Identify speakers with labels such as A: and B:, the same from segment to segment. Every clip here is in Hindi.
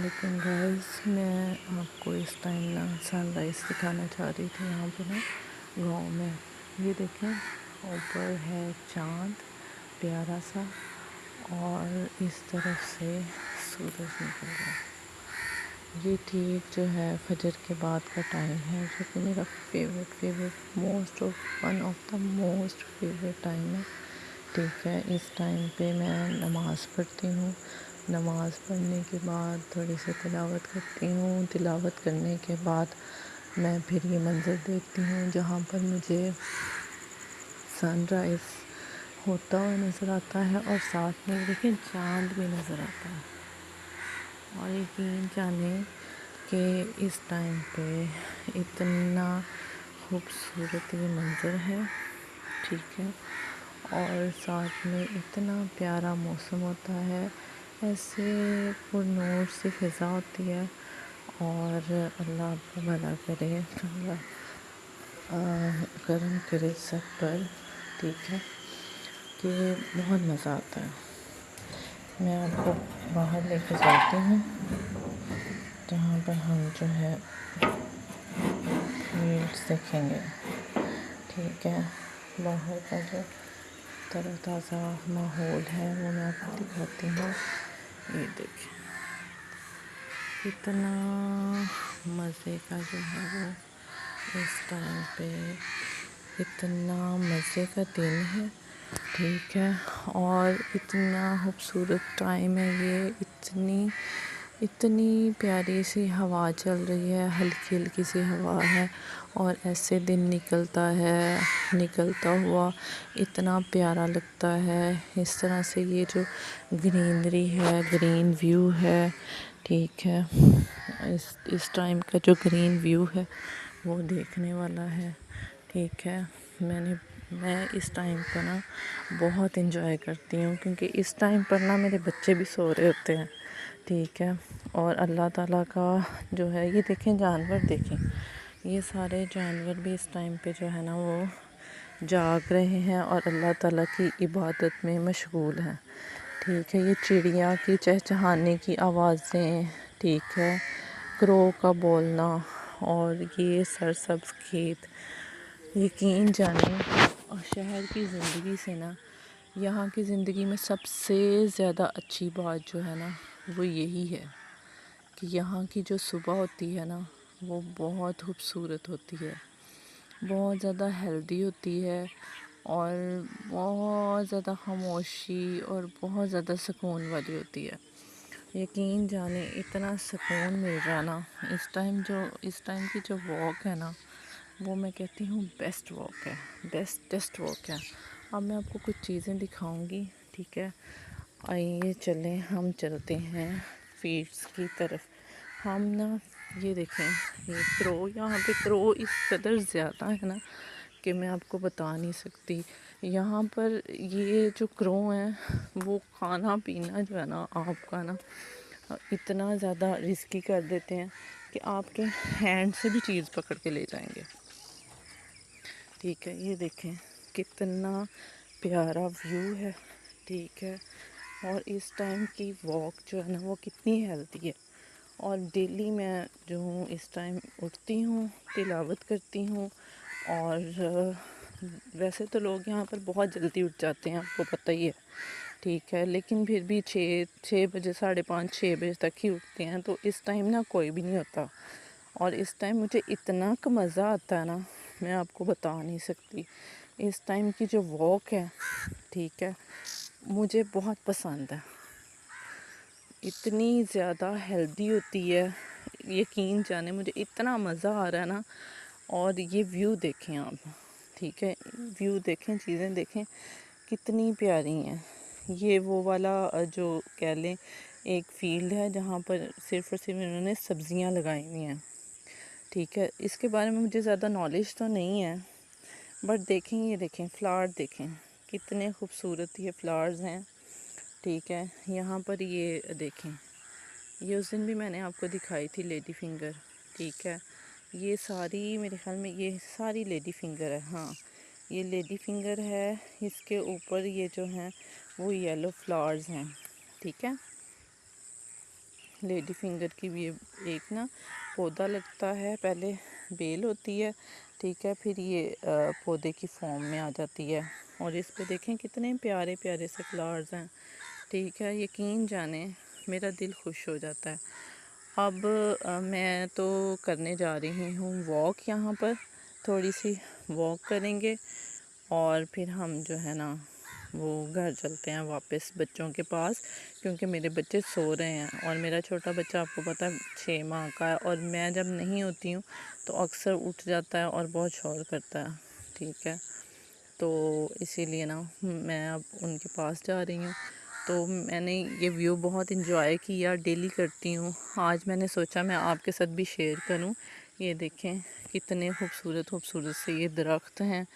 A: वालेकुम गाइस। मैं आपको इस टाइम ना सनराइज़ दिखाना चाह रही थी। यहाँ पे ना गांव में ये देखें, ऊपर है चाँद प्यारा सा और इस तरफ से सूरज निकल रहा है। ये ठीक जो है फजर के बाद का टाइम है, जो कि मेरा favourite one of the most favourite time है। ठीक है, इस टाइम पे मैं नमाज़ पढ़ती हूँ। नमाज़ पढ़ने के बाद थोड़ी सी तिलावत करती हूँ। तिलावत करने के बाद मैं फिर ये मंज़र देखती हूँ जहाँ पर मुझे सनराइज़ होता हुआ नज़र आता है और साथ में देखिए चाँद भी नज़र आता है। और यकीन जाने कि इस टाइम पे इतना खूबसूरत ये मंज़र है। ठीक है, और साथ में इतना प्यारा मौसम होता है, ऐसे पुरनूर सी फ़िज़ा होती है। और अल्लाह आपका भला करे, अल्लाह करम करे सब पर। ठीक है, कि बहुत मज़ा आता है। मैं आपको बाहर लेके जाती हूँ जहाँ पर हम जो है फील्ड्स देखेंगे। ठीक है, बाहर का जो तरोताज़ा माहौल है वो मैं आपको दिखाती हूँ। ये देखिए कितना मज़े का जो है वो इस टाइम पे इतना मज़े का दिन है। ठीक है, और इतना खूबसूरत टाइम है ये। इतनी प्यारी सी हवा चल रही है, हल्की हल्की सी हवा है और ऐसे दिन निकलता हुआ इतना प्यारा लगता है। इस तरह से ये जो ग्रीनरी है, ग्रीन व्यू है। ठीक है, इस टाइम का जो ग्रीन व्यू है वो देखने वाला है। ठीक है, मैं इस टाइम को ना बहुत इंजॉय करती हूँ, क्योंकि इस टाइम पर ना मेरे बच्चे भी सो रहे होते हैं। ठीक है, और अल्लाह ताला का जो है ये देखें, जानवर देखें, ये सारे जानवर भी इस टाइम पे जो है ना वो जाग रहे हैं और अल्लाह ताला की इबादत में मशगूल हैं। ठीक है, ये चिड़िया की चहचहाने की आवाज़ें, ठीक है, क्रो का बोलना और ये सरसब्ज़ खेत, यकीन जाने शहर की ज़िंदगी से ना यहाँ की ज़िंदगी में सबसे ज़्यादा अच्छी बात जो है ना वो यही है कि यहाँ की जो सुबह होती है ना वो बहुत खूबसूरत होती है, बहुत ज़्यादा हेल्दी होती है और बहुत ज़्यादा खामोशी और बहुत ज़्यादा सुकून वाली होती है। यकीन जाने इतना सुकून मिल रहा ना इस टाइम की जो वॉक है ना, वो मैं कहती हूँ बेस्ट वॉक है, बेस्टेस्ट वॉक है। अब मैं आपको कुछ चीज़ें दिखाऊंगी। ठीक है, आइए चलें, हम चलते हैं फील्ड्स की तरफ। हम ना ये देखें, ये क्रो, यहाँ पे क्रो इस कदर ज़्यादा है ना कि मैं आपको बता नहीं सकती। यहाँ पर ये जो क्रो हैं वो खाना पीना जो है ना आपका ना इतना ज़्यादा रिस्की कर देते हैं कि आपके हैंड से भी चीज़ पकड़ के ले जाएंगे। ठीक है, ये देखें कितना प्यारा व्यू है। ठीक है, और इस टाइम की वॉक जो है ना वो कितनी हेल्दी है। और डेली मैं जो हूँ इस टाइम उठती हूँ, तिलावत करती हूँ। और वैसे तो लोग यहाँ पर बहुत जल्दी उठ जाते हैं, आपको पता ही है। ठीक है, लेकिन फिर भी छः बजे, 5:30, 6 बजे तक ही उठते हैं, तो इस टाइम ना कोई भी नहीं होता। और इस टाइम मुझे इतना मज़ा आता है ना, मैं आपको बता नहीं सकती। इस टाइम की जो वॉक है, ठीक है, मुझे बहुत पसंद है। इतनी ज़्यादा हेल्दी होती है, यकीन जाने मुझे इतना मज़ा आ रहा है ना। और ये व्यू देखें आप, ठीक है, व्यू देखें, चीज़ें देखें कितनी प्यारी हैं। ये वो वाला जो कह लें एक फील्ड है जहाँ पर सिर्फ़ और सिर्फ इन्होंने सब्ज़ियाँ लगाई हुई हैं। ठीक है, इसके बारे में मुझे ज़्यादा नॉलेज तो नहीं है, बट देखें, ये देखें फ्लावर, देखें कितने खूबसूरत ये फ्लावर्स हैं। ठीक है, यहाँ पर ये देखें, ये उस दिन भी मैंने आपको दिखाई थी लेडी फिंगर। ठीक है, ये सारी मेरे ख़्याल में ये सारी लेडी फिंगर है। हाँ, ये लेडी फिंगर है। इसके ऊपर ये जो हैं वो येलो फ्लावर्स हैं। ठीक है, लेडी फिंगर की भी एक ना पौधा लगता है, पहले बेल होती है, ठीक है, फिर ये पौधे की फॉर्म में आ जाती है। और इस पे देखें कितने प्यारे प्यारे से फ्लावर्स हैं, ठीक है। यकीन जाने मेरा दिल खुश हो जाता है। अब मैं तो करने जा रही हूँ वॉक, यहाँ पर थोड़ी सी वॉक करेंगे और फिर हम जो है ना वो घर चलते हैं वापस बच्चों के पास, क्योंकि मेरे बच्चे सो रहे हैं। और मेरा छोटा बच्चा आपको पता है 6 माह का है, और मैं जब नहीं होती हूँ तो अक्सर उठ जाता है और बहुत शोर करता है, ठीक है। तो इसीलिए ना मैं अब उनके पास जा रही हूँ। तो मैंने ये व्यू बहुत इन्जॉय किया, डेली करती हूँ। आज मैंने सोचा मैं आपके साथ भी शेयर करूँ। ये देखें कितने खूबसूरत खूबसूरत से ये दरख्त हैं,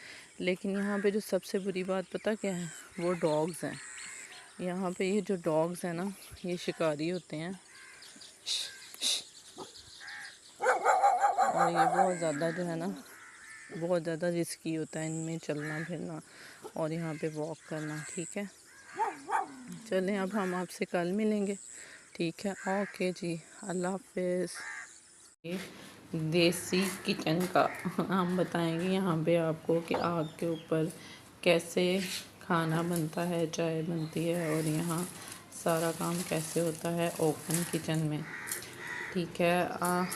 A: लेकिन यहाँ पे जो सबसे बुरी बात पता क्या है, वो डॉग्स हैं। यहाँ पे ये जो डॉग्स हैं ना, ये शिकारी होते हैं और ये बहुत ज़्यादा जो है ना, बहुत ज़्यादा रिस्की होता है इनमें चलना फिरना और यहाँ पे वॉक करना, ठीक है। चलें अब हम आपसे कल मिलेंगे, ठीक है। ओके जी, अल्लाह हाफिज़। देसी किचन का हम बताएंगे यहाँ पे आपको कि आग के ऊपर कैसे खाना बनता है, चाय बनती है और यहाँ सारा काम कैसे होता है ओपन किचन में, ठीक है।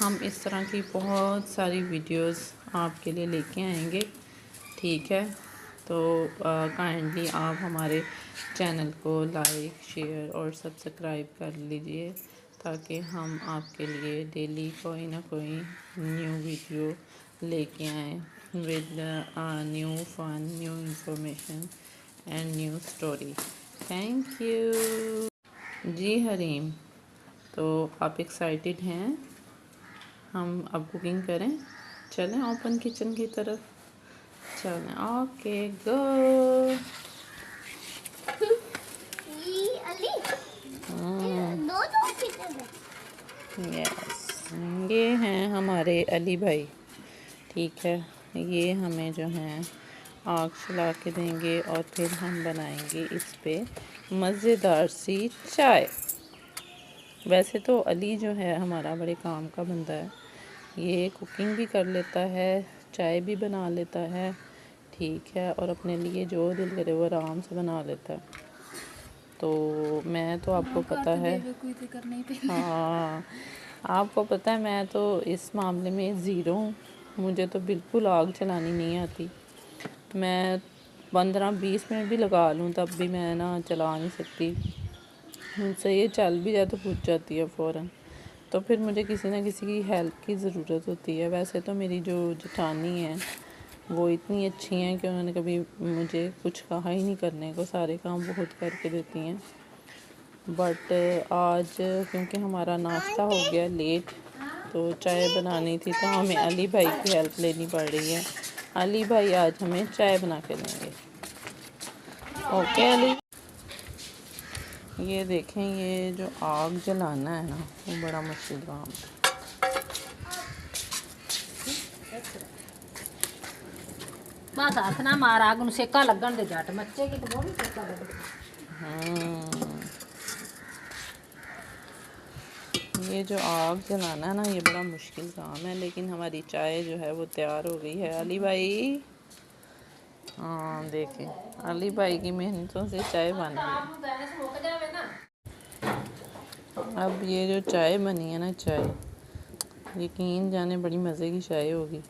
A: हम इस तरह की बहुत सारी वीडियोस आपके लिए लेके आएंगे, ठीक है। तो काइंडली आप हमारे चैनल को लाइक शेयर और सब्सक्राइब कर लीजिए, ताकि हम आपके लिए डेली कोई ना कोई न्यू वीडियो लेके आएँ with new fun, new information and new story. Thank you ji Harim. तो आप एक्साइटेड हैं हम अब कुकिंग करें? चलें ओपन किचन की तरफ, चलें। Okay go. यस, ये हैं हमारे अली भाई, ठीक है। ये हमें जो है आग जला के देंगे और फिर हम बनाएंगे इस पे मज़ेदार सी चाय। वैसे तो अली जो है हमारा बड़े काम का बंदा है, ये कुकिंग भी कर लेता है, चाय भी बना लेता है, ठीक है, और अपने लिए जो दिल करे वो आराम से बना लेता है। तो मैं तो आपको पता है, हाँ आपको पता है मैं तो इस मामले में ज़ीरो हूँ। मुझे तो बिल्कुल आग चलानी नहीं आती। मैं 15-20 मिनट भी लगा लूँ तब भी मैं ना चला नहीं सकती। मुझसे ये चल भी जाए तो बुझ जाती है फ़ौरन। तो फिर मुझे किसी ना किसी की हेल्प की ज़रूरत होती है। वैसे तो मेरी जो जेठानी है वो इतनी अच्छी हैं कि उन्होंने कभी मुझे कुछ कहा ही नहीं करने को, सारे काम वो खुद करके देती हैं। बट आज क्योंकि हमारा नाश्ता हो गया लेट, तो चाय बनानी थी तो हमें अली भाई की हेल्प लेनी पड़ रही है। अली भाई आज हमें चाय बना के देंगे। ओके अली। ये देखें, ये जो आग जलाना है ना वो बड़ा मुश्किल काम है।
B: बस हाथ ना मार, आग ਨੂੰ सेका लगन दे जट मच्चे की तो वो भी सेका लगे।
A: ये जो आग जलाना है ना ये बड़ा मुश्किल काम है, लेकिन हमारी चाय जो है वो तैयार हो गई है। अली भाई, हाँ देखें अली भाई की मेहनतों से चाय बन गई। अब ये जो चाय बनी है ना, चाय यकीन जाने बड़ी मज़े की चाय होगी।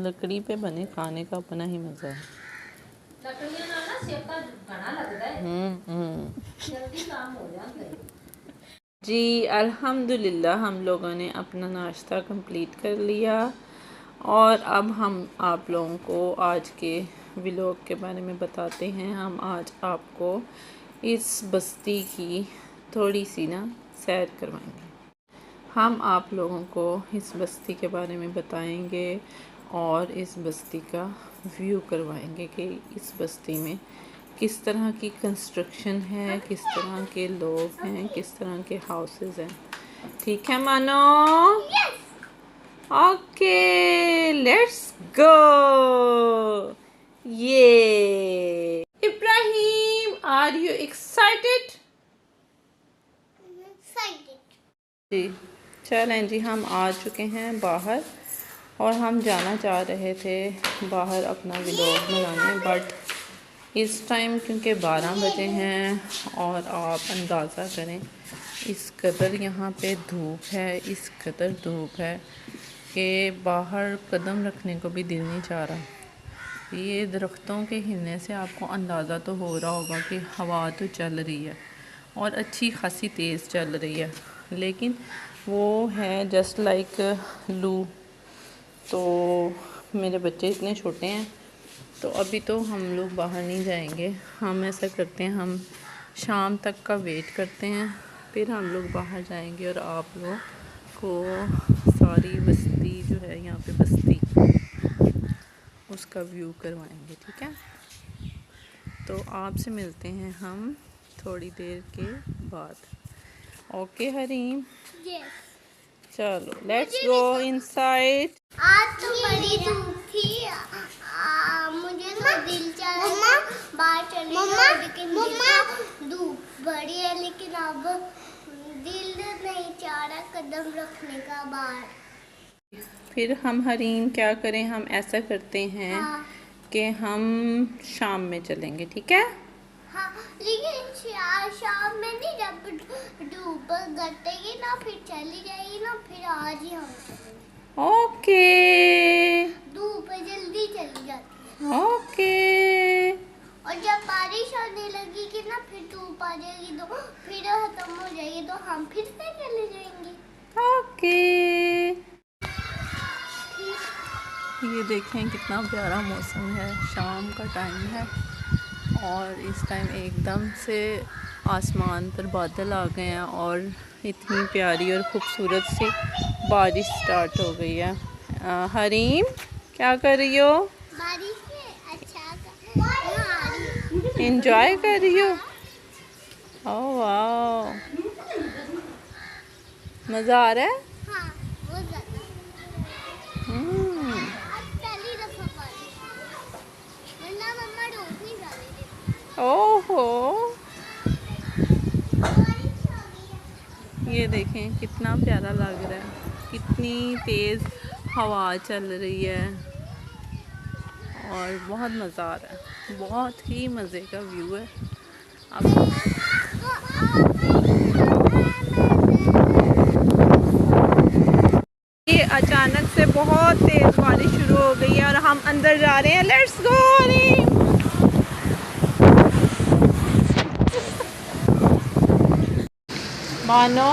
A: लकड़ी पे बने खाने का अपना ही मज़ा है।
B: लकड़ियां नाल ना सेका घना लगदा है, जल्दी काम हो जाता है।
A: जी अल्हम्दुलिल्लाह हम लोगों ने अपना नाश्ता कंप्लीट कर लिया और अब हम आप लोगों को आज के व्लॉग के बारे में बताते हैं। हम आज आपको इस बस्ती की थोड़ी सी ना सैर करवाएंगे। हम आप लोगों को इस बस्ती के बारे में बताएंगे और इस बस्ती का व्यू करवाएंगे कि इस बस्ती में किस तरह की कंस्ट्रक्शन है, किस तरह के लोग हैं, किस तरह के हाउसेस हैं, ठीक है मानो? Okay let's go. ये इब्राहिम, आर यू एक्साइटेड? जी चलें जी, हम आ चुके हैं बाहर और हम जाना चाह रहे थे बाहर अपना व्लॉग बनाने, बट इस टाइम क्योंकि 12 बजे हैं और आप अंदाज़ा करें इस कदर यहाँ पे धूप है, इस कदर धूप है कि बाहर कदम रखने को भी दिल नहीं चाह रहा। ये दरख्तों के हिलने से आपको अंदाज़ा तो हो रहा होगा कि हवा तो चल रही है और अच्छी खासी तेज़ चल रही है, लेकिन वो है जस्ट लाइक लू। तो मेरे बच्चे इतने छोटे हैं तो अभी तो हम लोग बाहर नहीं जाएंगे। हम ऐसा करते हैं, हम शाम तक का वेट करते हैं, फिर हम लोग बाहर जाएंगे और आप लोग को सारी बस्ती जो है यहाँ पे बस्ती उसका व्यू करवाएंगे, ठीक है। तो आपसे मिलते हैं हम थोड़ी देर के बाद। ओके हरीम, चलो लेट्स गो इनसाइड।
C: आज तो बड़ी धूप थी, मुझे तो दिल चाह रहा था बाहर चले जाओ, लेकिन धूप बड़ी है, लेकिन अब दिल नहीं चाह रहा कदम रखने का बाहर।
A: फिर हम हरीम क्या करें, हम ऐसा करते हैं
C: हाँ।
A: कि हम शाम में चलेंगे, ठीक है।
C: हाँ, लेकिन शाम में नहीं, जब धूप घटेगी ना फिर चली जाएगी ना, फिर आज ही हम चलेंगे।
A: ओके
C: धूप जल्दी चली जाती है।
A: ओके
C: और जब बारिश आने लगेगी ना फिर धूप आ जाएगी, तो फिर खत्म हो जाएगी, तो हम फिर से चले जाएंगे।
A: ओके। ये देखें कितना प्यारा मौसम है, शाम का टाइम है और इस टाइम एकदम से आसमान पर बादल आ गए हैं और इतनी प्यारी और ख़ूबसूरत सी बारिश स्टार्ट हो गई है। हरीम क्या कर रही हो?
C: बारिश में अच्छा
A: एंजॉय कर रही हो? ओह वाह, मज़ा आ रहा है।
C: हाँ, बहुत ज़्यादा। आज पहली दफा बारिश, वरना मम्मा रोज नहीं जा रही थी।
A: ओहो,
C: बारिश आ गई है।
A: ये देखें कितना प्यारा लग रहा है, कितनी तेज़ हवा चल रही है और बहुत मज़ा आ रहा है, बहुत ही मज़े का व्यू है। अब ये अचानक से बहुत तेज़ बारिश शुरू हो गई है और हम अंदर जा रहे हैं। Let's go. मानो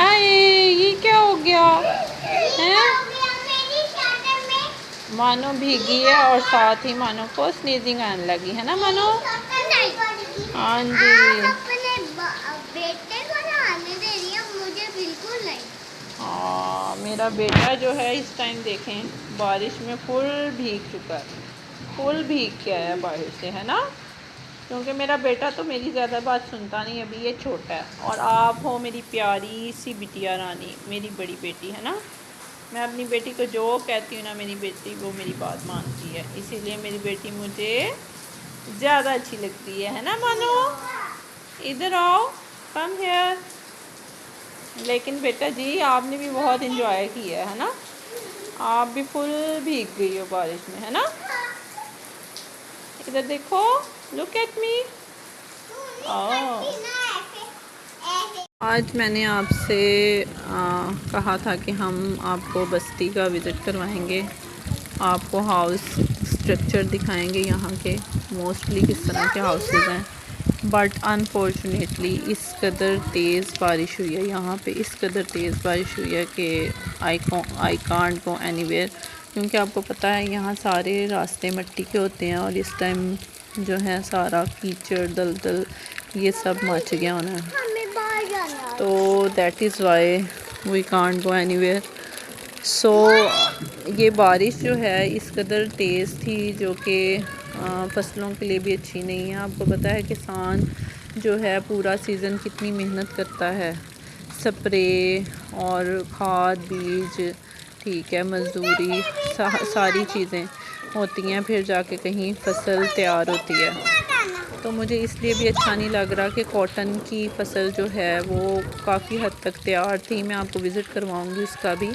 A: आए, ये क्या हो गया है? मानो भीगी है और साथ ही मानो को स्नीजिंग आने लगी है ना मानो। हाँ जी,
C: अपने बेटे को नहाने दे रही है, मुझे बिल्कुल नहीं।
A: हाँ मेरा बेटा जो है इस टाइम देखें बारिश में फुल भीग चुका है, फुल भीग के आया बारिश से, है ना। क्योंकि मेरा बेटा तो मेरी ज़्यादा बात सुनता नहीं, अभी ये छोटा है, और आप हो मेरी प्यारी सी बिटिया रानी, मेरी बड़ी बेटी है ना। मैं अपनी बेटी को जो कहती हूँ ना, मेरी बेटी वो मेरी बात मानती है, इसीलिए मेरी बेटी मुझे ज़्यादा अच्छी लगती है ना मानो। इधर आओ, कम हियर। लेकिन बेटा जी आपने भी बहुत इंजॉय किया है ना, आप भी फुल भीग गई हो बारिश में, है ना। इधर देखो, लुक एट मी। आज मैंने आपसे कहा था कि हम आपको बस्ती का विज़िट करवाएंगे, आपको हाउस स्ट्रक्चर दिखाएंगे यहाँ के, मोस्टली किस तरह के हाउसेस हैं। बट अनफॉर्चुनेटली इस कदर तेज़ बारिश हुई है यहाँ पे, इस कदर तेज़ बारिश हुई है कि आई कांट गो एनीवेयर, क्योंकि आपको पता है यहाँ सारे रास्ते मिट्टी के होते हैं और इस टाइम जो है सारा कीचड़ दलदल ये सब मच गया होना है,
C: हमें बाहर जाना है।
A: तो that is why we can't go anywhere. So ये बारिश जो है इस कदर तेज़ थी जो कि फसलों के लिए भी अच्छी नहीं है। आपको पता है किसान जो है पूरा सीज़न कितनी मेहनत करता है, स्प्रे और खाद बीज, ठीक है, मज़दूरी, सारी चीज़ें होती हैं, फिर जाके कहीं फसल तैयार होती है। तो मुझे इसलिए भी अच्छा नहीं लग रहा कि कॉटन की फसल जो है वो काफ़ी हद तक तैयार थी। मैं आपको विज़िट करवाऊंगी उसका भी,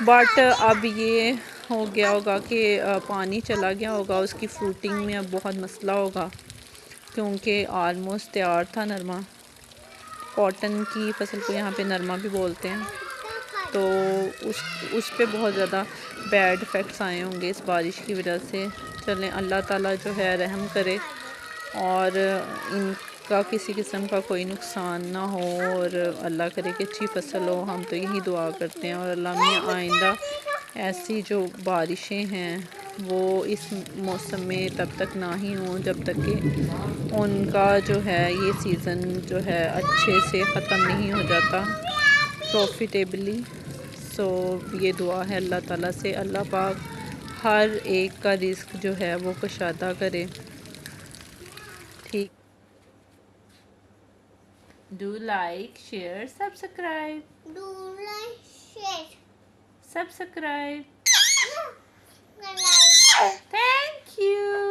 A: बट अब ये हो गया होगा कि पानी चला गया होगा, उसकी फ्रूटिंग में अब बहुत मसला होगा क्योंकि आलमोस्ट तैयार था नरमा। कॉटन की फसल को यहाँ पे नरमा भी बोलते हैं। तो उस पे बहुत ज़्यादा बैड इफ़ेक्ट्स आए होंगे इस बारिश की वजह से। चलें, अल्लाह ताला जो है रहम करे और इनका किसी किस्म का कोई नुकसान ना हो और अल्लाह करे कि अच्छी फसल हो। हम तो यही दुआ करते हैं और अल्लाह में आइंदा ऐसी जो बारिशें हैं वो इस मौसम में तब तक ना ही हों जब तक कि उनका जो है ये सीज़न जो है अच्छे से ख़त्म नहीं हो जाता प्रॉफिटेबली। सो ये दुआ है अल्लाह ताला से, अल्लाह पाक हर एक का रिस्क जो है वो कुशादा करे। ठीक, do like share subscribe
C: Do like, share,
A: subscribe.
C: like.
A: Thank you.